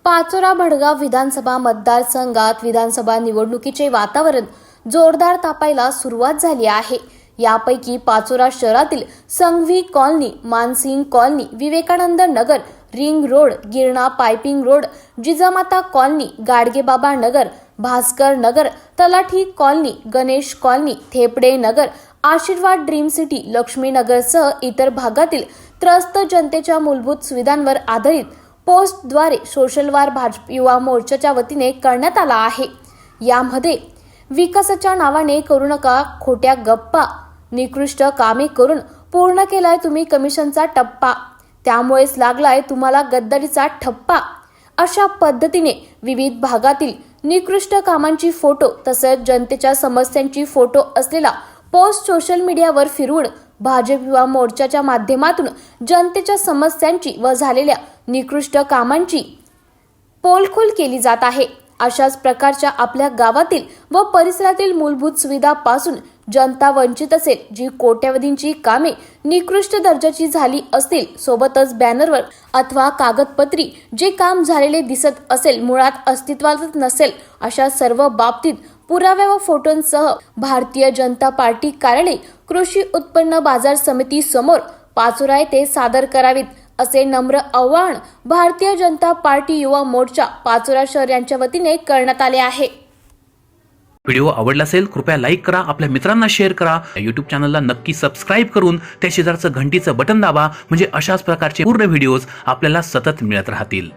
पाचोरा भडगाव विधानसभा मतदारसंघात विधानसभा निवडणुकीचे वातावरण जोरदार तापायला सुरुवात झाली आहे। यापैकी पाचोरा शहरातील Sanghavi colony, Mansing colony, Vivekanand Nagar, ring road, Girna piping road, Jijamata colony, Gadgebaba Nagar, Bhaskar Nagar, Talathi colony, Ganesh colony, Thepade Nagar, Ashirwad dream city, Lakshmi नगरसह इतर भागातील त्रस्त जनतेच्या मूलभूत सुविधांवर आधारित पोस्टद्वारे सोशल वार भाजप युवा मोर्चाच्या वतीने करण्यात आला आहे। यामध्ये विकासाच्या नावाने करू नका खोट्या गप्पा, निकृष्ट कामे करून पूर्ण केलाय तुम्ही कमिशनचा टप्पा, त्यामुळेच लागलाय तुम्हाला गद्दारीचा ठप्पा, अशा पद्धतीने विविध भागातील निकृष्ट कामांची फोटो तसेच जनतेच्या समस्यांची फोटो असलेला पोस्ट सोशल मीडियावर फिरवून भाजप युवा मोर्चाच्या माध्यमातून जनतेच्या समस्यांची व झालेल्या निकृष्ट कामांची पोलखोल केली जात आहे। अशाच प्रकारच्या आपल्या गावातील व परिसरातील मूलभूत सुविधांपासून जनता वंचित असेल, जी कोट्यवधींची कामे निकृष्ट दर्जाची झाली असतील, सोबतच बॅनरवर अथवा कागदपत्री जे काम झालेले दिसत असेल मुळात अस्तित्वातच नसेल, अशा सर्व बाबतीत पुराव्या व फोटोंसह भारतीय जनता पार्टी कार्यालय, कृषी उत्पन्न बाजार समिती समोर पाचोरा येथे सादर करावीत, असे नम्र आवाहन भारतीय जनता पार्टी युवा मोर्चा पाचोरा शहर यांच्या वतीने करण्यात आले आहे। व्हिडिओ आवडला असेल कृपया लाईक करा, आपल्या मित्रांना शेअर करा, YouTube चॅनलला नक्की सबस्क्राईब करून त्या शेजारचं घंटीचं बटन दाबा, म्हणजे अशाच प्रकारचे पूर्ण व्हिडिओज आपल्याला सतत मिळत राहतील।